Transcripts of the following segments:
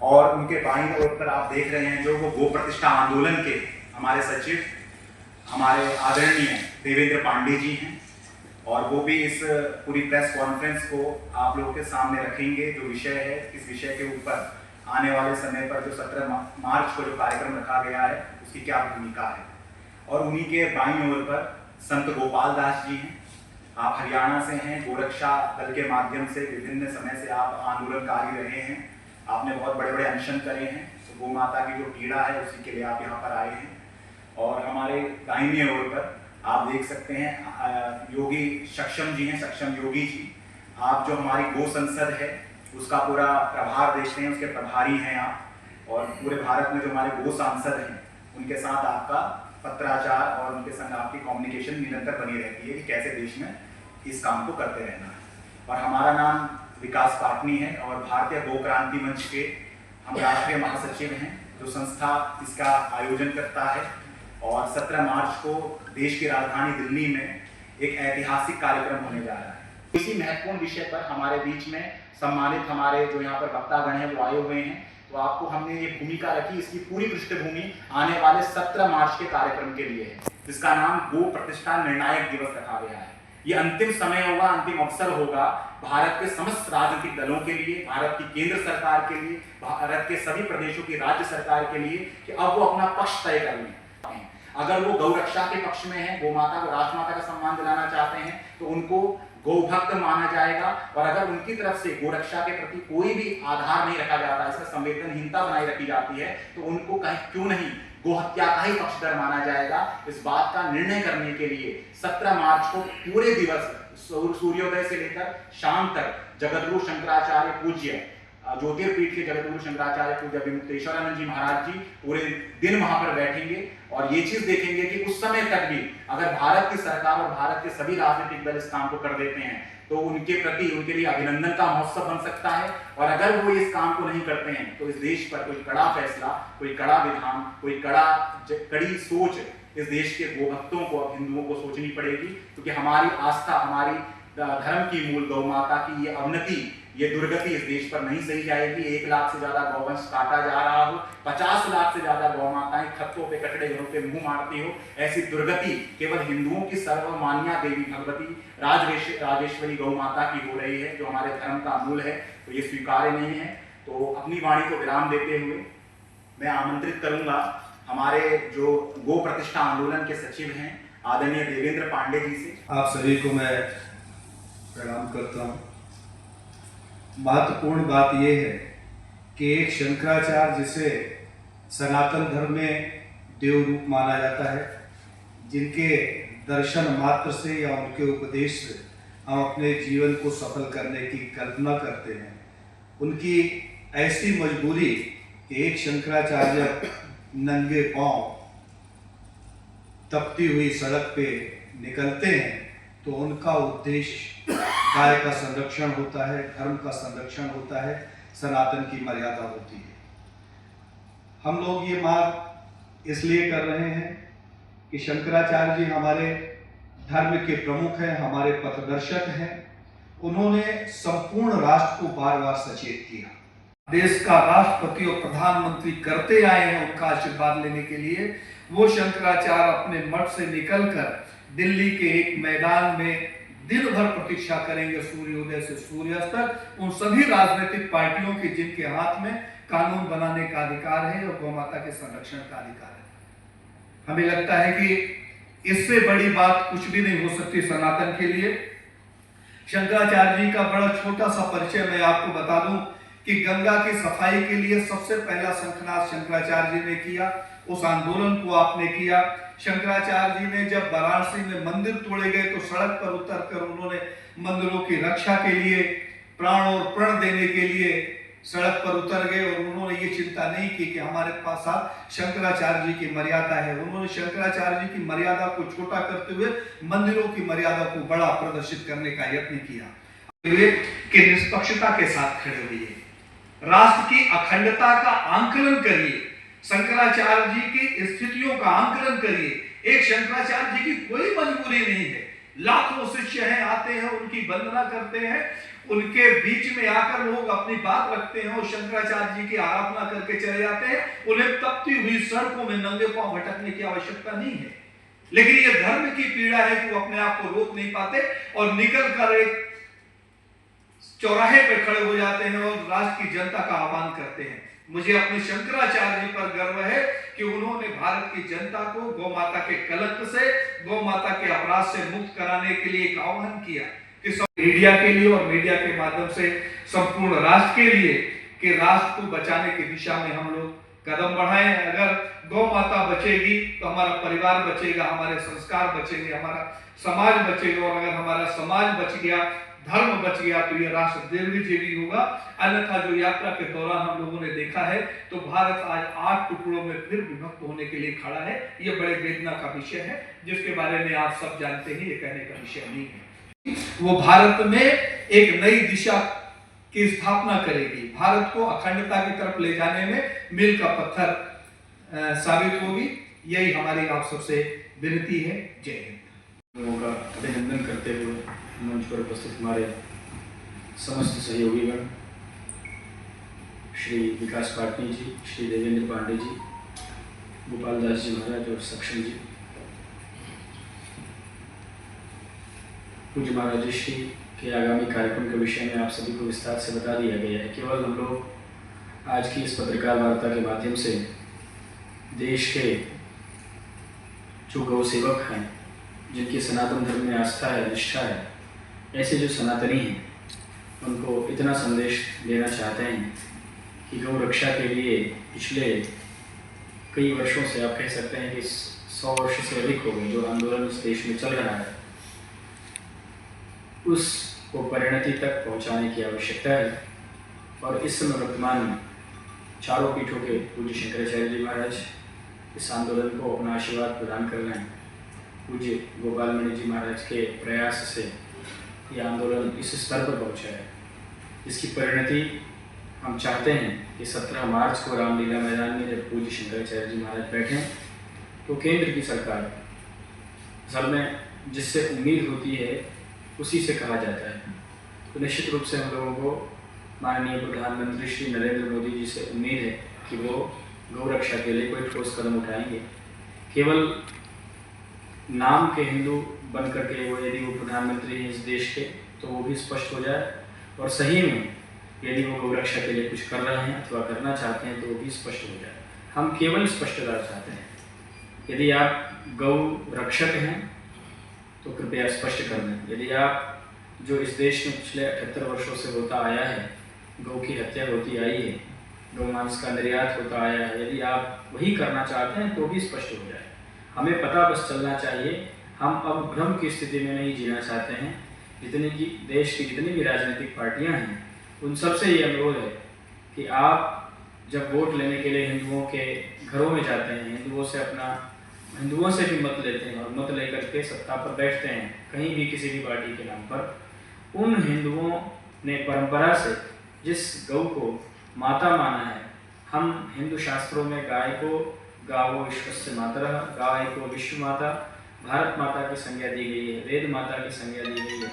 और उनके बाईं ओर पर आप देख रहे हैं जो वो गो प्रतिष्ठा आंदोलन के हमारे सचिव हमारे आदरणीय देवेंद्र पांडे जी हैं, और वो भी इस पूरी प्रेस कॉन्फ्रेंस को आप लोगों के सामने रखेंगे। जो विषय है, इस विषय के ऊपर आने वाले समय पर जो 17 मार्च को जो कार्यक्रम रखा गया है उसकी क्या भूमिका है। और उन्हीं के बाईं ओर पर संत गोपाल दास जी हैं। आप हरियाणा से हैं, गोरक्षा दल के माध्यम से विभिन्न समय से आप आंदोलनकारी रहे हैं, आपने बहुत बड़े बड़े अनशन करे हैं, तो गौ माता की जो पीड़ा है उसी के लिए आप यहाँ पर आए हैं। और हमारे दाहिने ओर पर आप देख सकते हैं योगी सक्षम जी हैं, सक्षम योगी जी। आप जो हमारी गो संसद है उसका पूरा प्रभार देखते हैं, उसके प्रभारी हैं आप, और पूरे भारत में जो हमारे गो सांसद हैं उनके साथ आपका पत्राचार और उनके संग आपकी कम्युनिकेशन निरंतर बनी रहती है कि कैसे देश में इस काम को करते रहना है। और हमारा नाम विकास पाटनी है और भारतीय गो क्रांति मंच के हम राष्ट्रीय महासचिव हैं, जो संस्था इसका आयोजन करता है। और 17 मार्च को देश की राजधानी दिल्ली में एक ऐतिहासिक कार्यक्रम होने जा रहा है। इसी महत्वपूर्ण विषय पर हमारे बीच में सम्मानित हमारे जो यहाँ पर वक्तागण हैं वो आए हुए हैं, तो आपको हमने ये भूमिका रखी, इसकी पूरी पृष्ठभूमि आने वाले 17 मार्च के कार्यक्रम के लिए है, जिसका नाम गो प्रतिष्ठा निर्णायक दिवस रखा गया है। ये अंतिम समय होगा, अंतिम अवसर होगा भारत के समस्त राजनीतिक दलों के लिए, भारत की केंद्र सरकार के लिए, भारत के सभी प्रदेशों की राज्य सरकार के लिए कि अब वो अपना पक्ष तय कर लें। अगर वो गौ रक्षा के पक्ष में है, गौ माता को राजमाता का सम्मान दिलाना चाहते हैं, तो उनको गौ भक्त माना जाएगा। और अगर उनकी तरफ से गौ रक्षा के प्रति कोई भी आधार नहीं रखा जाता, इसमें संवेदनहीनता बनाई रखी जाती है, तो उनको कहीं क्यों नहीं गो हत्या का ही पक्षधर माना जाएगा। इस बात का निर्णय करने के लिए 17 मार्च को पूरे दिवस सूर्योदय से लेकर शाम तक जगतगुरु शंकराचार्य पूज्य ज्योतिर्पीठ के जगतगुरु शंकराचार्य पूज्य विमुक्तेश्वरानंद जी महाराज जी पूरे दिन वहां पर बैठेंगे और ये चीज देखेंगे कि उस समय तक भी अगर भारत की सरकार और भारत के सभी राजनीतिक दल इस काम को कर देते हैं तो उनके प्रति उनके लिए अभिनंदन का महोत्सव बन सकता है। और अगर वो इस काम को नहीं करते हैं तो इस देश पर कोई कड़ा फैसला, कोई कड़ा विधान, कोई कड़ी सोच इस देश के गोभक्तों को, हिंदुओं को सोचनी पड़ेगी, क्योंकि हमारी आस्था, हमारी धर्म की मूल गौ माता की ये अवनति, ये दुर्गति इस देश पर नहीं सही जाएगी। 1 लाख से ज्यादा गौवंश काटा जा रहा हो, 50 लाख से ज्यादा गौ माताएं खत्तों पे, कटड़े घरों पे मुंह मारती हो, ऐसी दुर्गति केवल हिंदुओं की सर्वमान्या देवी भगवती राजेश्वरी गौ माता की हो रही है, जो हमारे धर्म का मूल है, तो ये स्वीकार्य नहीं है। तो अपनी वाणी को विराम देते हुए मैं आमंत्रित करूंगा हमारे जो गो प्रतिष्ठा आंदोलन के सचिव हैं आदरणीय देवेंद्र पांडे जी से। आप सभी को मैं प्रणाम करता हूँ। महत्वपूर्ण बात यह है कि एक शंकराचार्य जिसे सनातन धर्म में देव रूप माना जाता है, जिनके दर्शन मात्र से या उनके उपदेश से हम अपने जीवन को सफल करने की कल्पना करते हैं, उनकी ऐसी मजबूरी कि एक शंकराचार्य नंगे पांव तपती हुई सड़क पे निकलते हैं तो उनका उद्देश्य गाय का संरक्षण होता है, धर्म का संरक्षण होता है, सनातन की मर्यादा होती है। हम लोग ये मांग इसलिए कर रहे हैं कि शंकराचार्य जी हमारे धर्म के प्रमुख हैं, हमारे पथदर्शक हैं। उन्होंने संपूर्ण राष्ट्र को बार बार सचेत किया। देश का राष्ट्रपति और प्रधानमंत्री करते आए हैं उनका आशीर्वाद लेने के लिए। वो शंकराचार्य अपने मठ से निकलकर दिल्ली के एक मैदान में दिन भर प्रतीक्षा करेंगे, सूर्योदय से सूर्यास्त तक, उन सभी राजनीतिक पार्टियों के जिनके हाथ में कानून बनाने का अधिकार है और गौ माता के संरक्षण का अधिकार है। हमें लगता है कि इससे बड़ी बात कुछ भी नहीं हो सकती सनातन के लिए। शंकराचार्य जी का बड़ा छोटा सा परिचय मैं आपको बता दूं कि गंगा की सफाई के लिए सबसे पहला शंखनाद शंकराचार्य जी ने किया। उस आंदोलन को आपने किया। शंकराचार्य जी ने जब वाराणसी में मंदिर तोड़े गए तो सड़क पर उतरकर उन्होंने मंदिरों की रक्षा के लिए प्राण और प्रण देने के लिए सड़क पर उतर गए और उन्होंने ये चिंता नहीं की कि हमारे पास शंकराचार्य जी की मर्यादा है। उन्होंने शंकराचार्य जी की मर्यादा को छोटा करते हुए मंदिरों की मर्यादा को बड़ा प्रदर्शित करने का यत्न किया कि निष्पक्षता के साथ खड़े हुए, राष्ट्र की अखंडता का आंकलन करिए, शंकराचार्य जी की स्थितियों का आंकलन करिए। एक शंकराचार्य जी की कोई मजबूरी नहीं है लाखों शिष्य हैं, आते हैं, उनकी वंदना करते हैं, उनके बीच में आकर लोग अपनी बात रखते हैं और शंकराचार्य जी की आराधना करके चले जाते हैं। उन्हें तपती हुई सड़कों में नंगे पांव भटकने की आवश्यकता नहीं है, लेकिन यह धर्म की पीड़ा है कि वो अपने आप को रोक नहीं पाते और निकल कर एक चौराहे पर खड़े हो जाते हैं और राष्ट्र की जनता का आह्वान करते हैं। मुझे अपने शंकराचार्य जी पर गर्व है कि उन्होंने भारत की जनता को गौ माता के कलंक से, गौ माता के अपराध से मुक्त कराने के लिए एक आह्वान किया कि मीडिया के लिए और मीडिया के माध्यम से संपूर्ण राष्ट्र के लिए कि राष्ट्र को बचाने की दिशा में हम लोग कदम बढ़ाएं। अगर गौ माता बचेगी तो हमारा परिवार बचेगा, हमारे संस्कार बचेंगे, हमारा समाज बचेगा, और अगर हमारा समाज बच गया, धर्म बच गया, तो यह राष्ट्र दीर्घजीवी होगा। अन्यथा जो यात्रा के दौरान हम लोगों ने देखा है, तो भारत आज 8 टुकड़ों में फिर विभक्त होने के लिए खड़ा है। यह बड़े वेदना का विषय है, जिसके बारे में आप सब जानते हैं, ये कहने का विषय नहीं है। वो भारत में एक नई दिशा की स्थापना करेगी, भारत को अखंडता की तरफ ले जाने में मील का पत्थर साबित होगी। यही हमारी आप सबसे विनती है। जय हिंद। लोगों का अभिनंदन करते हुए मंच पर उपस्थित हमारे समस्त सहयोगीगण, श्री विकास पाटनी जी, श्री देवेंद्र पांडे जी, गोपाल दास जी महाराज और सक्षम जी, पूज्य महाराज श्री के आगामी कार्यक्रम के विषय में आप सभी को विस्तार से बता दिया गया है। केवल हम लोग आज की इस पत्रकार वार्ता के माध्यम से देश के जो गौ सेवक हैं, जिनकी सनातन धर्म में आस्था है, निष्ठा है, ऐसे जो सनातनी हैं, उनको इतना संदेश देना चाहते हैं कि गौ रक्षा के लिए पिछले कई वर्षों से, आप कह सकते हैं कि 100 वर्ष से अधिक हो गए, जो आंदोलन इस देश में चल रहा है, उसको परिणति तक पहुंचाने की आवश्यकता है। और इस समय वर्तमान में चारों पीठों के पूज्य शंकराचार्य जी महाराज इस आंदोलन को अपना आशीर्वाद प्रदान कर रहे हैं। पूज्य गोपाल मणि जी महाराज के प्रयास से यह आंदोलन इस स्तर पर पहुंचा है। इसकी परिणति हम चाहते हैं कि 17 मार्च को रामलीला मैदान में जब पूज्य शंकराचार्य जी महाराज बैठें, तो केंद्र की सरकार, असल में जिससे उम्मीद होती है उसी से कहा जाता है, तो निश्चित रूप से हम लोगों को माननीय प्रधानमंत्री श्री नरेंद्र मोदी जी से उम्मीद है कि वो गौ रक्षा के लिए कोई ठोस कदम उठाएंगे। केवल नाम के हिंदू बन करके वो, यदि वो प्रधानमंत्री हैं इस देश के, तो वो भी स्पष्ट हो जाए, और सही में यदि वो गौ रक्षा के लिए कुछ कर रहे हैं अथवा करना चाहते हैं तो वो भी स्पष्ट हो जाए। हम केवल स्पष्टता चाहते हैं। यदि आप गौ रक्षक हैं तो कृपया स्पष्ट कर दें। यदि आप, जो इस देश में पिछले 78 वर्षों से होता आया है, गौ की हत्या होती आई है, गौ मांस का निर्यात होता आया है, यदि आप वही करना चाहते हैं तो भी स्पष्ट हो जाए। हमें पता बस चलना चाहिए। हम अब भ्रम की स्थिति में नहीं जीना चाहते हैं। जितनी की देश की जितनी भी राजनीतिक पार्टियां हैं, उन सबसे ये अनुरोध है कि आप जब वोट लेने के लिए हिंदुओं के घरों में जाते हैं, हिंदुओं से भी मत लेते हैं और मत लेकर के सत्ता पर बैठते हैं कहीं भी किसी भी पार्टी के नाम पर, उन हिंदुओं ने परंपरा से जिस गौ को माता माना है, हम हिंदू शास्त्रों में गाय को गावो विश्वस्य मातरः, गाय को विश्व माता, भारत माता की संज्ञा दी गई है, वेद माता की संज्ञा दी गई है,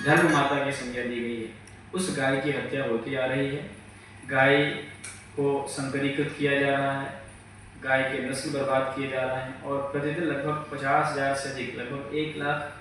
धर्म माता की संज्ञा दी गई है। उस गाय की हत्या होती आ रही है, गाय को संकरीकृत किया जा रहा है, गाय के नस्ल बर्बाद किए जा रहे हैं, और प्रतिदिन लगभग 50,000 से अधिक, लगभग 1 लाख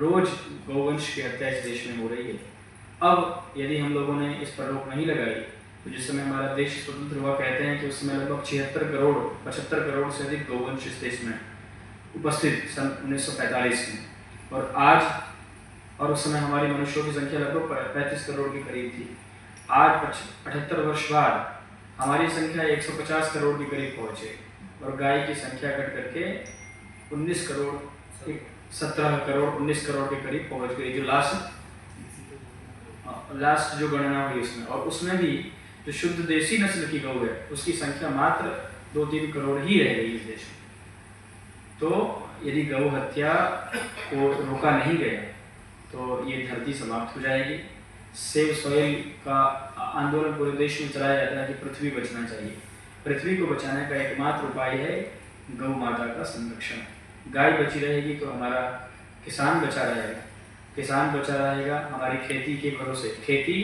रोज गौवंश की हत्या इस देश में हो रही है। अब यदि हम लोगों ने इस पर रोक नहीं लगाई, तो जिस समय हमारा देश स्वतंत्र हुआ, कहते हैं कि उस समय लगभग 75 करोड़ से अधिक गौवंश इस देश में उपस्थित सन 1945 में, और उस समय हमारी मनुष्यों की संख्या लगभग 35 करोड़ के करीब थी। आज 78 वर्ष बाद हमारी संख्या 150 करोड़ के करीब पहुंचे, और गाय की संख्या घट करके 19 करोड़ 19 करोड़ के करीब पहुंच गई, जो लास्ट जो गणना हुई उसमें। और उसमें भी जो शुद्ध देसी नस्ल की गौ है, उसकी संख्या मात्र 2-3 करोड़ ही रह गई इस देश में। तो यदि गौ हत्या को रोका नहीं गया तो ये धरती समाप्त हो जाएगी। सेव सॉइल का आंदोलन पूरे देश में चलाया जाता है कि पृथ्वी बचना चाहिए। पृथ्वी को बचाने का एकमात्र उपाय है गौ माता का संरक्षण। गाय बची रहेगी तो हमारा किसान बचा रहेगा, किसान बचा रहेगा हमारी खेती के भरोसे। खेती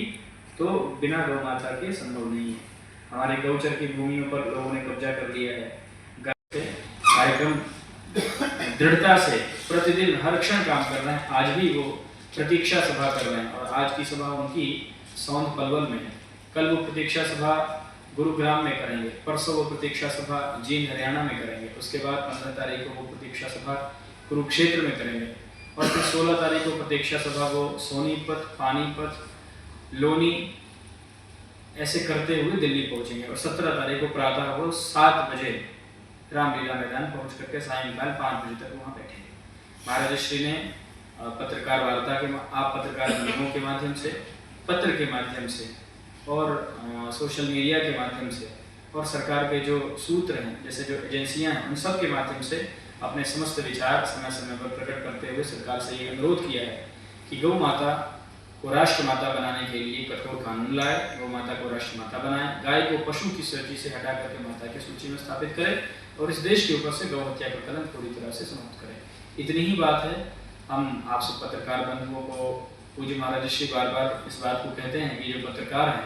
तो बिना गौ माता के संभव नहीं है। हमारे गौचर की भूमियों पर लोगों ने कब्जा कर लिया है। कार्यक्रम दृढ़ता से प्रतिदिन हर क्षण काम कर रहे हैं। आज भी वो प्रतीक्षा सभा कर रहे हैं और आज की सभा उनकी सौंध पलवल में है। कल वो प्रतीक्षा सभा गुरुग्राम में करेंगे, परसों वो प्रतीक्षा सभा जींद हरियाणा में करेंगे, उसके बाद 15 तारीख को वो प्रतीक्षा सभा कुरुक्षेत्र में करेंगे और फिर 16 तारीख को प्रतीक्षा सभा वो सोनीपत, पानीपत, लोनी ऐसे करते हुए दिल्ली पहुंचेंगे और 17 तारीख को प्रातः वो 7 बजे रामलीला मैदान पहुंच करके सायंकाल 5 बजे तक वहाँ बैठेंगे। महाराज श्री ने पत्रकार वार्ता के आप पत्रकार बंधुओं के माध्यम से, पत्र के माध्यम से और सोशल मीडिया के माध्यम से और सरकार के जो सूत्र हैं, जैसे जो एजेंसियां हैं, उन सब के माध्यम से अपने समस्त विचार समय समय पर प्रकट करते हुए सरकार से ये अनुरोध किया है कि गौ माता को राष्ट्र माता बनाने के लिए कठोर कानून लाए, गौ माता को राष्ट्र माता बनाए, गाय को पशु की सूची से हटा करके माता की सूची में स्थापित करे और इस देश के ऊपर से गौ हत्या का कलंक पूरी तरह से समाप्त करे। इतनी ही बात है। हम आप सब पत्रकार बंधुओं को, पूज्य महाराज श्री बार बार इस बात को कहते हैं कि जो पत्रकार हैं,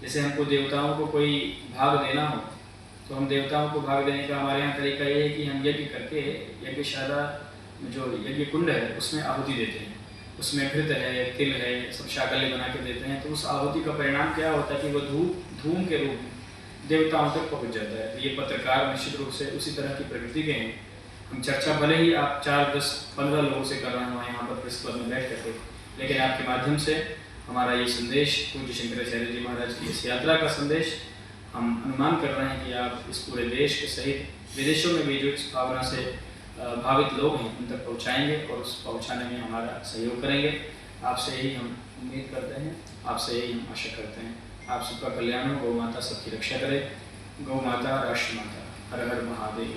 जैसे हमको देवताओं को कोई भाग देना हो तो हम देवताओं को भाग देने का हमारे यहाँ तरीका ये है कि हम यज्ञ करके यज्ञशाला जो यज्ञ कुंड है उसमें आहुति देते हैं, उसमें घृत है, तिल है, सब शाकल्य बना के देते हैं। तो उस आहुति का परिणाम क्या होता है कि वो धूम के रूप में देवताओं तक पहुँच जाता है। तो ये पत्रकार निश्चित रूप से उसी तरह की प्रकृति के हैं। हम चर्चा भले ही आप 4, 10, 15 लोगों से कर रहे हो यहाँ पर प्रेस क्लब में बैठ करके, लेकिन आपके माध्यम से हमारा ये संदेश, पूज्य शंकराचार्य जी महाराज की इस यात्रा का संदेश, हम अनुमान कर रहे हैं कि आप इस पूरे देश के सहित विदेशों में भी जो इस भावना से भावित लोग हैं उन तक पहुँचाएंगे और उस पहुँचाने में हमारा सहयोग करेंगे। आपसे यही हम उम्मीद करते हैं, आपसे यही हम आशा करते हैं। आप सबका कल्याण हो, गौ माता सबकी रक्षा करे। गौ माता राष्ट्र माता। हर हर महादेव।